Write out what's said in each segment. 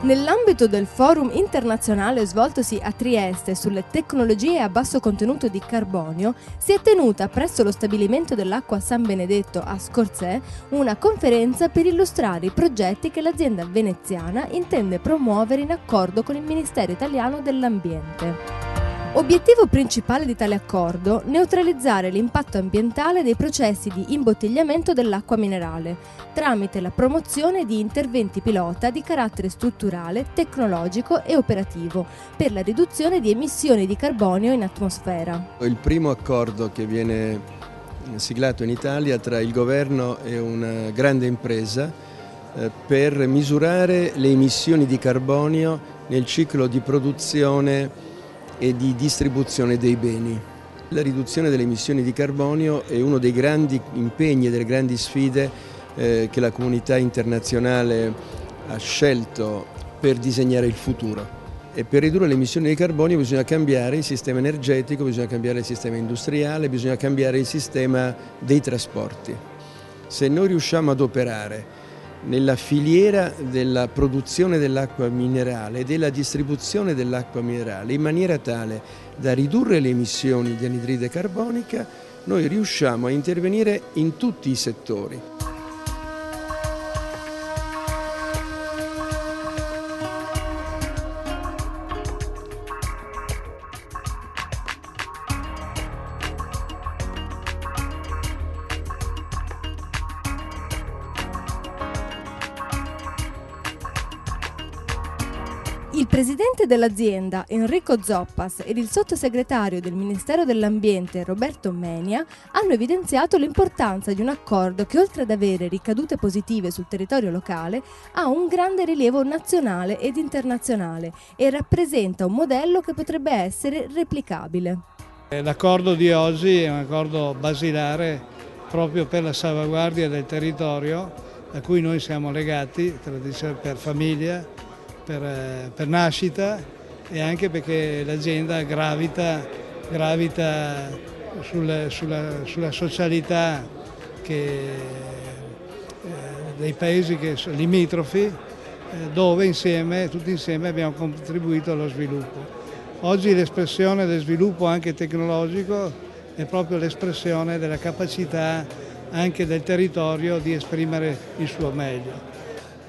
Nell'ambito del forum internazionale svoltosi a Trieste sulle tecnologie a basso contenuto di carbonio, si è tenuta presso lo stabilimento dell'Acqua San Benedetto a Scorzè una conferenza per illustrare i progetti che l'azienda veneziana intende promuovere in accordo con il Ministero italiano dell'Ambiente. Obiettivo principale di tale accordo: neutralizzare l'impatto ambientale dei processi di imbottigliamento dell'acqua minerale, tramite la promozione di interventi pilota di carattere strutturale, tecnologico e operativo, per la riduzione di emissioni di carbonio in atmosfera. Il primo accordo che viene siglato in Italia tra il governo e una grande impresa per misurare le emissioni di carbonio nel ciclo di produzione e di distribuzione dei beni. La riduzione delle emissioni di carbonio è uno dei grandi impegni e delle grandi sfide che la comunità internazionale ha scelto per disegnare il futuro. E per ridurre le emissioni di carbonio bisogna cambiare il sistema energetico, bisogna cambiare il sistema industriale, bisogna cambiare il sistema dei trasporti. Se noi riusciamo ad operare nella filiera della produzione dell'acqua minerale e della distribuzione dell'acqua minerale in maniera tale da ridurre le emissioni di anidride carbonica, noi riusciamo a intervenire in tutti i settori. Il presidente dell'azienda Enrico Zoppas ed il sottosegretario del Ministero dell'Ambiente Roberto Menia hanno evidenziato l'importanza di un accordo che, oltre ad avere ricadute positive sul territorio locale, ha un grande rilievo nazionale ed internazionale e rappresenta un modello che potrebbe essere replicabile. L'accordo di oggi è un accordo basilare proprio per la salvaguardia del territorio a cui noi siamo legati per famiglia, per nascita, e anche perché l'azienda gravita sulla socialità dei paesi limitrofi, dove tutti insieme abbiamo contribuito allo sviluppo. Oggi l'espressione del sviluppo anche tecnologico è proprio l'espressione della capacità anche del territorio di esprimere il suo meglio.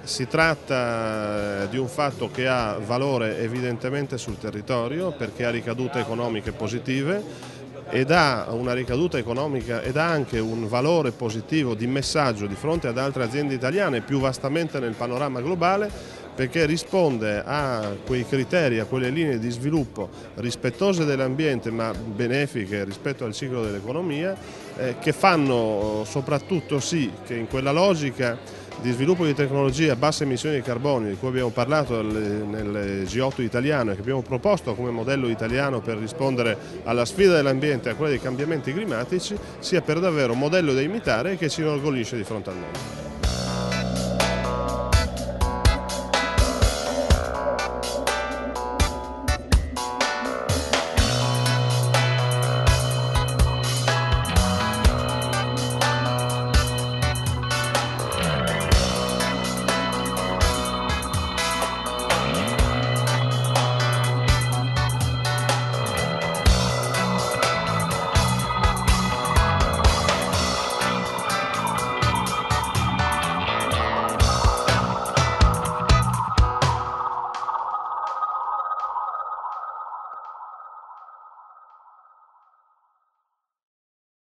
Si tratta di un fatto che ha valore evidentemente sul territorio perché ha ricadute economiche positive ed ha una ricaduta economica ed ha anche un valore positivo di messaggio di fronte ad altre aziende italiane più vastamente nel panorama globale, perché risponde a quei criteri, a quelle linee di sviluppo rispettose dell'ambiente ma benefiche rispetto al ciclo dell'economia, che fanno soprattutto sì che in quella logica di sviluppo di tecnologie a basse emissioni di carbonio di cui abbiamo parlato nel G8 italiano e che abbiamo proposto come modello italiano per rispondere alla sfida dell'ambiente e a quella dei cambiamenti climatici, sia per davvero un modello da imitare e che ci inorgoglisce di fronte al mondo.